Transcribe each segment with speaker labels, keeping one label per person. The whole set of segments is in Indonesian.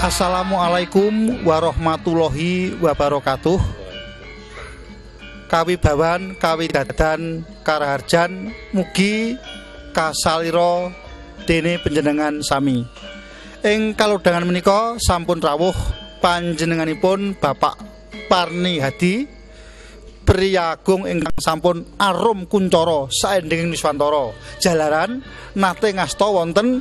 Speaker 1: Assalamualaikum warahmatullahi wabarakatuh. Kawibawan kawidadan karaharjan mugi kasalira dene panjenengan sami. Ing kalodhangan menika sampun rawuh panjenenganipun Bapak Parni Hadi, priya agung ingkang sampun arum kuncara saendhinging Nuswantara. Jalaran nate ngasta wonten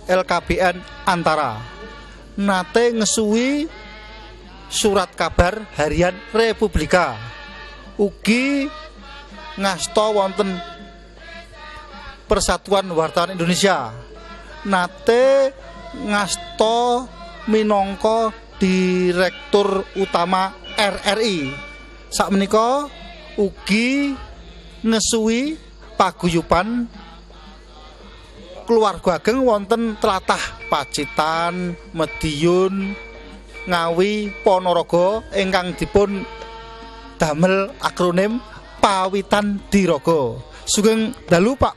Speaker 1: LKBN Antara. Nate ngesuwi surat kabar harian Republika, ugi ngasta wonten Persatuan Wartawan Indonesia, nate ngasta minangka Direktur Utama RRI. Sakmenika ugi ngesuwi paguyuban keluarga ageng wonten tlatah Pacitan, Madiun, Ngawi, Ponorogo ingkang dipun damel akronim Pawitan Diraga. Sugeng dalu Pak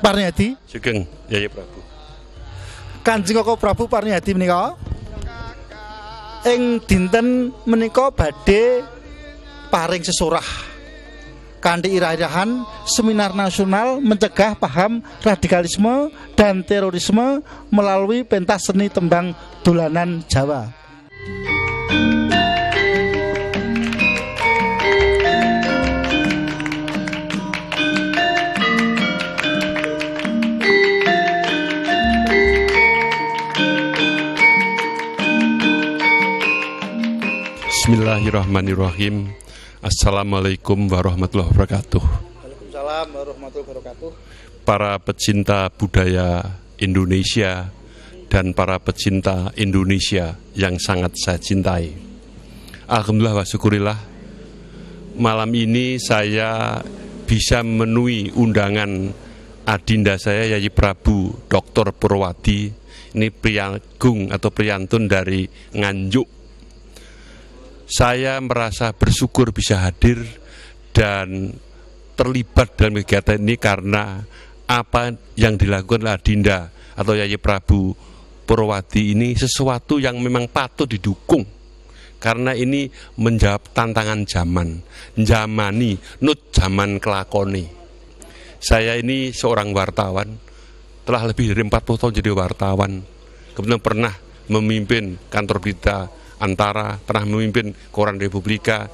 Speaker 1: Parni Hadi.
Speaker 2: Sugeng Yai Prabu.
Speaker 1: Kanjeng Koko Prabu Parni Hadi menika ing dinten menika badhe paring sesorah kanthi irah-irahan Seminar Nasional Mencegah Paham Radikalisme dan Terorisme melalui pentas seni tembang dolanan Jawa.
Speaker 2: Bismillahirrahmanirrahim. Assalamualaikum warahmatullahi wabarakatuh.
Speaker 1: Waalaikumsalam warahmatullahi wabarakatuh.
Speaker 2: Para pecinta budaya Indonesia dan para pecinta Indonesia yang sangat saya cintai, alhamdulillah wa syukurillah, malam ini saya bisa memenuhi undangan adinda saya Yai Prabu Dr. Purwadi. Ini priagung atau priantun dari Nganjuk. Saya merasa bersyukur bisa hadir dan terlibat dalam kegiatan ini karena apa yang dilakukan oleh adinda atau Yai Prabu Purwadi ini sesuatu yang memang patut didukung, karena ini menjawab tantangan zaman, jamani nut zaman kelakoni. Saya ini seorang wartawan, telah lebih dari 40 tahun jadi wartawan, kemudian pernah memimpin kantor berita Antara, pernah memimpin Koran Republika,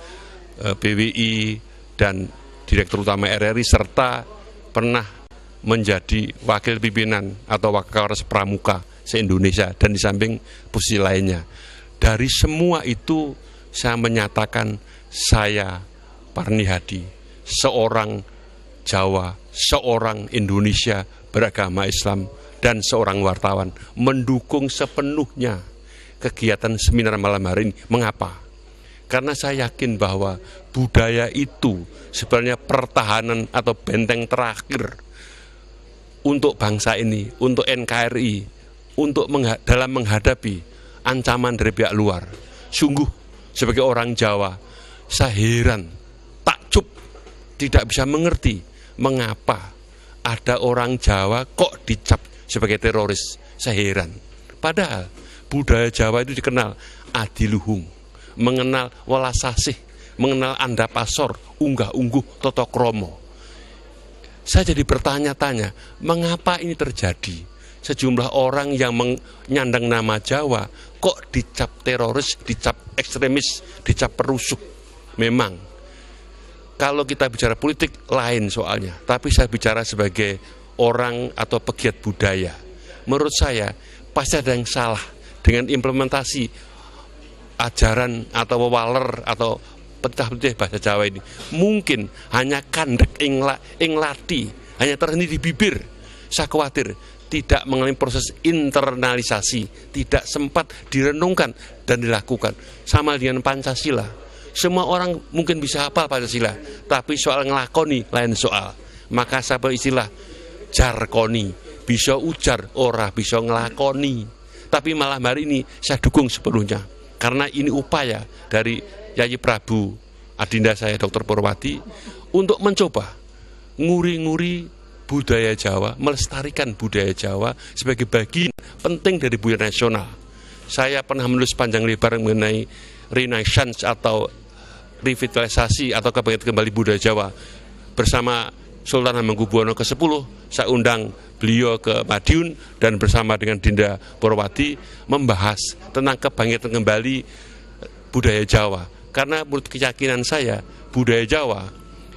Speaker 2: PWI, dan Direktur Utama RRI, serta pernah menjadi wakil pimpinan atau Wakakawaras Pramuka se-Indonesia, dan di samping posisi lainnya. Dari semua itu saya menyatakan saya Parni Hadi, seorang Jawa, seorang Indonesia beragama Islam, dan seorang wartawan, mendukung sepenuhnya kegiatan seminar malam hari ini. Mengapa? Karena saya yakin bahwa budaya itu sebenarnya pertahanan atau benteng terakhir untuk bangsa ini, untuk NKRI, untuk dalam menghadapi ancaman dari pihak luar. Sungguh sebagai orang Jawa, saya heran, takjub, tidak bisa mengerti mengapa ada orang Jawa kok dicap sebagai teroris. Saya heran. Padahal budaya Jawa itu dikenal adiluhung, mengenal welasasih, mengenal andapasor, unggah-ungguh, toto kromo. Saya jadi bertanya-tanya, mengapa ini terjadi? Sejumlah orang yang menyandang nama Jawa kok dicap teroris, dicap ekstremis, dicap perusuh. Memang, kalau kita bicara politik lain soalnya, tapi saya bicara sebagai orang atau pegiat budaya. Menurut saya, pasti ada yang salah dengan implementasi ajaran atau wewaler atau petah-petih bahasa Jawa ini. Mungkin hanya kandek ing lati, hanya terhenti di bibir. Saya khawatir tidak mengalami proses internalisasi, tidak sempat direnungkan dan dilakukan. Sama dengan Pancasila. Semua orang mungkin bisa hafal Pancasila, tapi soal ngelakoni lain soal. Maka saya istilah jarkoni, bisa ujar, ora bisa ngelakoni. Tapi malam hari ini saya dukung sepenuhnya, karena ini upaya dari Yayi Prabu Adinda saya Dr. Purwati untuk mencoba nguri-nguri budaya Jawa, melestarikan budaya Jawa sebagai bagian penting dari budaya nasional. Saya pernah menulis panjang lebar mengenai renaissance atau revitalisasi atau kebangkitan kembali budaya Jawa bersama Sultan Hamengkubuwono ke-10. Saya undang beliau ke Madiun dan bersama dengan Dinda Purwati membahas tentang kebangkitan kembali budaya Jawa. Karena menurut keyakinan saya, budaya Jawa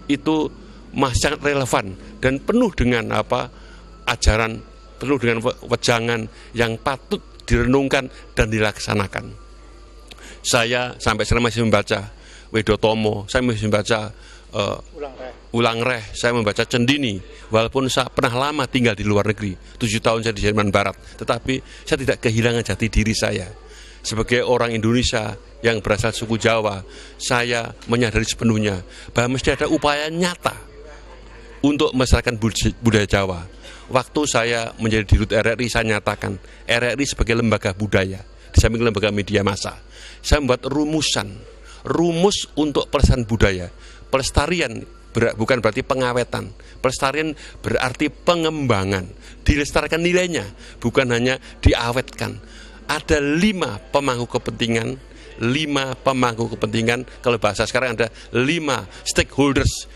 Speaker 2: itu masih sangat relevan dan penuh dengan ajaran, penuh dengan wejangan yang patut direnungkan dan dilaksanakan. Saya sampai sekarang masih membaca Wedotomo, saya masih membaca Ulang Reh, saya membaca Cendini, walaupun saya pernah lama tinggal di luar negeri, 7 tahun saya di Jerman Barat, tetapi saya tidak kehilangan jati diri saya. Sebagai orang Indonesia yang berasal suku Jawa, saya menyadari sepenuhnya bahwa mesti ada upaya nyata untuk melestarikan budaya Jawa. Waktu saya menjadi dirut RRI, saya nyatakan RRI sebagai lembaga budaya, di samping lembaga media massa. Saya membuat rumus untuk pelestarian budaya. Pelestarian bukan berarti pengawetan. Pelestarian berarti pengembangan. Dilestarikan nilainya, bukan hanya diawetkan. Ada 5 pemangku kepentingan, kalau bahasa sekarang ada 5 stakeholders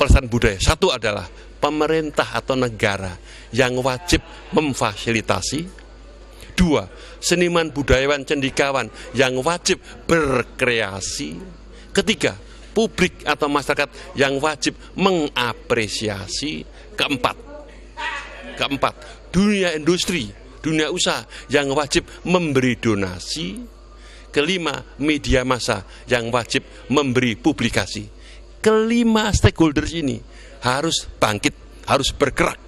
Speaker 2: pelestarian budaya. Satu adalah pemerintah atau negara yang wajib memfasilitasi. 2, seniman budayawan cendikawan yang wajib berkreasi. 3, publik atau masyarakat yang wajib mengapresiasi. Keempat, dunia industri, dunia usaha yang wajib memberi donasi. 5, media massa yang wajib memberi publikasi. 5 stakeholders ini harus bangkit, harus bergerak,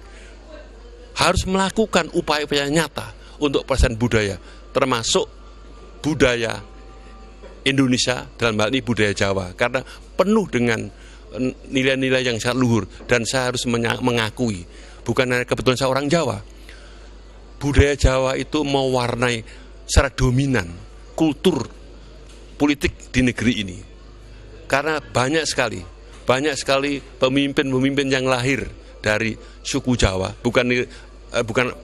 Speaker 2: harus melakukan upaya-upaya nyata untuk pelestarian budaya, termasuk budaya Indonesia, dalam hal ini budaya Jawa, karena penuh dengan nilai-nilai yang sangat luhur. Dan saya harus mengakui, bukan hanya kebetulan saya orang Jawa, budaya Jawa itu mewarnai secara dominan kultur politik di negeri ini. Karena banyak sekali pemimpin-pemimpin yang lahir dari suku Jawa. Bukan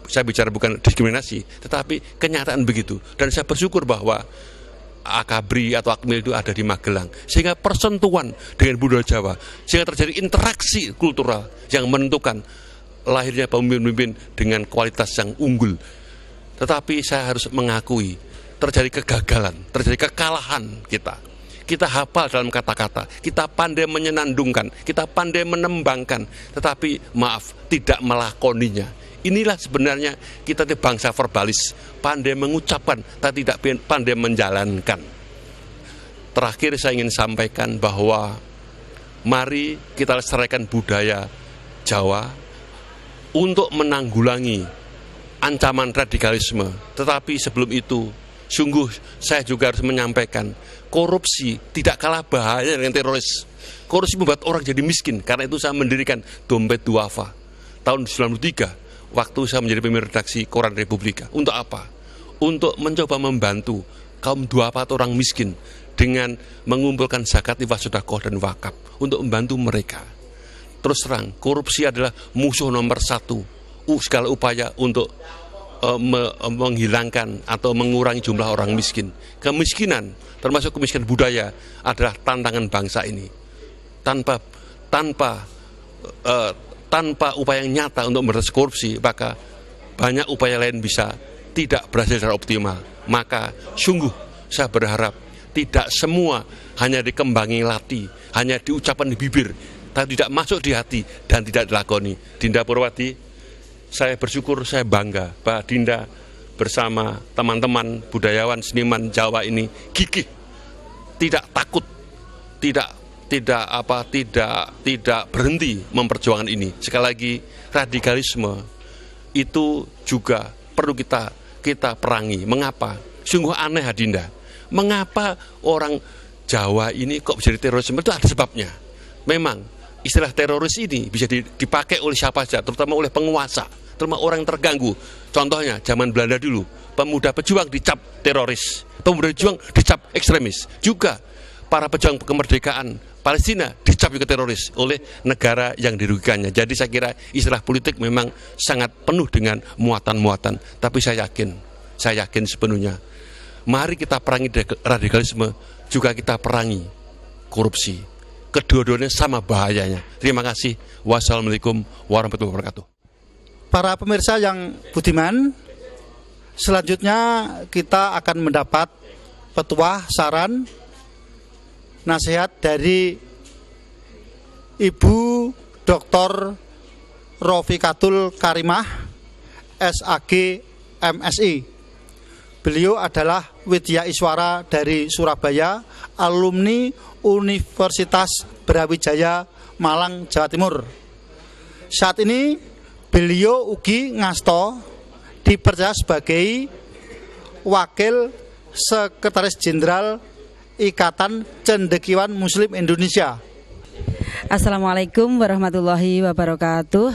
Speaker 2: saya bicara bukan diskriminasi, tetapi kenyataan begitu. Dan saya bersyukur bahwa Akabri atau Akmil itu ada di Magelang, sehingga persentuhan dengan budaya Jawa, sehingga terjadi interaksi kultural yang menentukan lahirnya pemimpin-pemimpin dengan kualitas yang unggul. Tetapi saya harus mengakui terjadi kegagalan, terjadi kekalahan kita. Kita hafal dalam kata-kata, kita pandai menyenandungkan, kita pandai menembangkan, tetapi maaf, tidak melakoninya. Inilah sebenarnya kita di bangsa verbalis, pandai mengucapkan, tapi tidak pandai menjalankan. Terakhir saya ingin sampaikan bahwa mari kita lestarikan budaya Jawa untuk menanggulangi ancaman radikalisme. Tetapi sebelum itu, sungguh saya juga harus menyampaikan, korupsi tidak kalah bahaya dengan teroris. Korupsi membuat orang jadi miskin. Karena itu saya mendirikan Dompet Duafa tahun 1993. Waktu saya menjadi pemimpin redaksi Koran Republika. Untuk apa? Untuk mencoba membantu kaum duafa atau orang miskin dengan mengumpulkan zakat, infak, sedekah dan wakaf untuk membantu mereka. Terus terang, korupsi adalah musuh nomor 1. Segala upaya untuk menghilangkan atau mengurangi jumlah orang miskin. Kemiskinan, termasuk kemiskinan budaya, adalah tantangan bangsa ini. Tanpa upaya yang nyata untuk memberantas korupsi, maka banyak upaya lain bisa tidak berhasil secara optimal. Maka sungguh saya berharap tidak semua hanya dikembangi latih, hanya diucapkan di bibir, tapi tidak masuk di hati dan tidak dilakoni. Dinda Purwati, saya bersyukur, saya bangga bahwa Dinda bersama teman-teman budayawan seniman Jawa ini gigih, tidak takut, tidak berhenti memperjuangkan ini. Sekali lagi, radikalisme itu juga perlu kita perangi. Mengapa? Sungguh aneh Adinda. Mengapa orang Jawa ini kok bisa terorisme? Itu ada sebabnya. Memang istilah teroris ini bisa dipakai oleh siapa saja, terutama oleh penguasa, terutama orang yang terganggu. Contohnya zaman Belanda dulu, pemuda pejuang dicap teroris, pemuda pejuang dicap ekstremis. Juga para pejuang kemerdekaan Palestina dicap juga teroris oleh negara yang dirugikannya. Jadi saya kira istilah politik memang sangat penuh dengan muatan-muatan. Tapi saya yakin sepenuhnya, mari kita perangi radikalisme, juga kita perangi korupsi. Kedua-duanya sama bahayanya. Terima kasih. Wassalamualaikum warahmatullahi wabarakatuh.
Speaker 1: Para pemirsa yang budiman, selanjutnya kita akan mendapat petuah, saran, nasihat dari Ibu Dr. Rofikatul Karimah, SAG MSI. Beliau adalah Widya Iswara dari Surabaya, alumni Universitas Brawijaya Malang, Jawa Timur. Saat ini beliau ugi ngasto dipercaya sebagai Wakil Sekretaris Jenderal Ikatan Cendekiawan Muslim Indonesia.
Speaker 3: Assalamualaikum warahmatullahi wabarakatuh.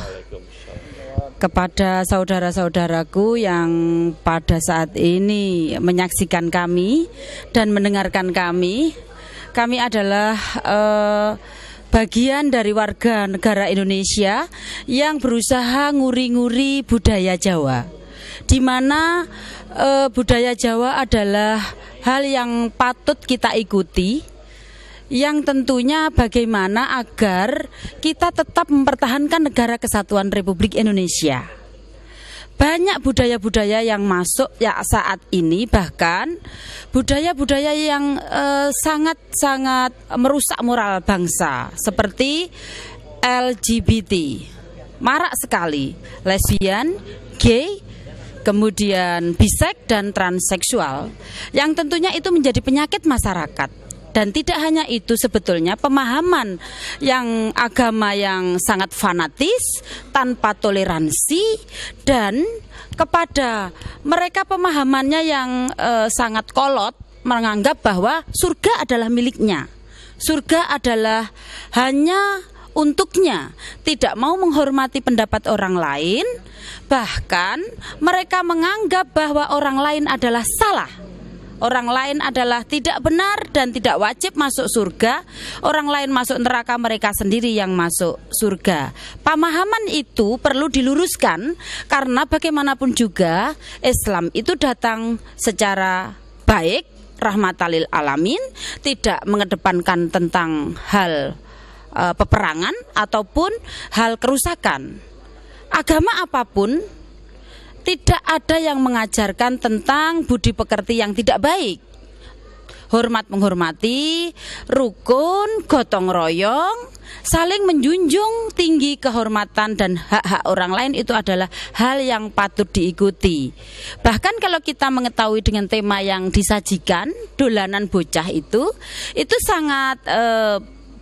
Speaker 3: Kepada saudara-saudaraku yang pada saat ini menyaksikan kami dan mendengarkan kami adalah bagian dari warga negara Indonesia yang berusaha nguri-nguri budaya Jawa, di mana budaya Jawa adalah hal yang patut kita ikuti, yang tentunya bagaimana agar kita tetap mempertahankan negara kesatuan Republik Indonesia. Banyak budaya-budaya yang masuk ya saat ini, bahkan budaya-budaya yang sangat-sangat merusak moral bangsa, seperti LGBT, marak sekali, lesbian, gay, kemudian biseks dan transseksual, yang tentunya itu menjadi penyakit masyarakat. Dan tidak hanya itu, sebetulnya pemahaman yang agama yang sangat fanatis, tanpa toleransi, dan kepada mereka pemahamannya yang sangat kolot, menganggap bahwa surga adalah miliknya. Surga adalah hanya untuknya, tidak mau menghormati pendapat orang lain, bahkan mereka menganggap bahwa orang lain adalah salah. Orang lain adalah tidak benar dan tidak wajib masuk surga. Orang lain masuk neraka, mereka sendiri yang masuk surga. Pemahaman itu perlu diluruskan, karena bagaimanapun juga Islam itu datang secara baik, rahmatan lil alamin, tidak mengedepankan tentang hal peperangan ataupun hal kerusakan. Agama apapun tidak ada yang mengajarkan tentang budi pekerti yang tidak baik. Hormat menghormati, rukun, gotong royong, saling menjunjung tinggi kehormatan dan hak-hak orang lain, itu adalah hal yang patut diikuti. Bahkan kalau kita mengetahui dengan tema yang disajikan, dolanan bocah itu sangat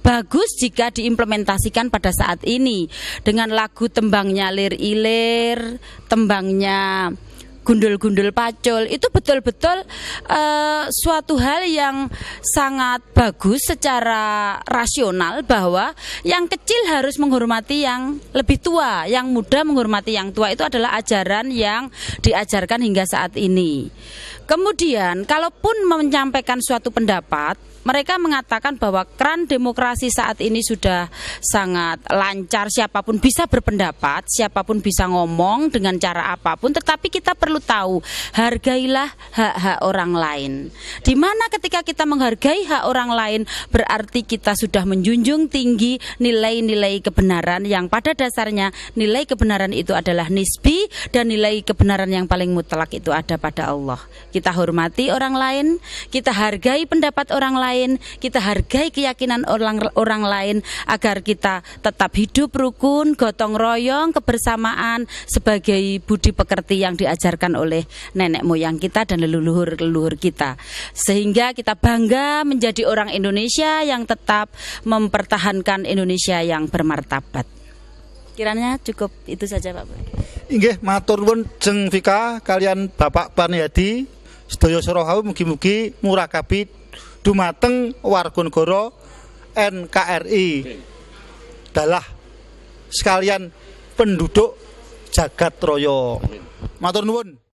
Speaker 3: bagus jika diimplementasikan pada saat ini, dengan lagu tembangnya lir ilir, tembangnya gundul-gundul pacul. Itu betul-betul suatu hal yang sangat bagus secara rasional, bahwa yang kecil harus menghormati yang lebih tua, yang muda menghormati yang tua. Itu adalah ajaran yang diajarkan hingga saat ini. Kemudian kalaupun menyampaikan suatu pendapat, mereka mengatakan bahwa keran demokrasi saat ini sudah sangat lancar, siapapun bisa berpendapat, siapapun bisa ngomong dengan cara apapun, tetapi kita perlu tahu, hargailah hak-hak orang lain. Di mana ketika kita menghargai hak orang lain, berarti kita sudah menjunjung tinggi nilai-nilai kebenaran, yang pada dasarnya nilai kebenaran itu adalah nisbi, dan nilai kebenaran yang paling mutlak itu ada pada Allah. Kita hormati orang lain, kita hargai pendapat orang lain, kita hargai keyakinan orang lain, agar kita tetap hidup rukun, gotong royong, kebersamaan sebagai budi pekerti yang diajarkan oleh nenek moyang kita dan leluhur-leluhur kita. Sehingga kita bangga menjadi orang Indonesia yang tetap mempertahankan Indonesia yang bermartabat. Kiranya cukup itu saja, Pak.
Speaker 1: Inggih matur nuwun Jeng Vika kalian Bapak Paniyadi sedaya sorohau mugi-mugi murakabi dumateng warga negara NKRI dalah sekalian penduduk jagat raya. Matur nuwun.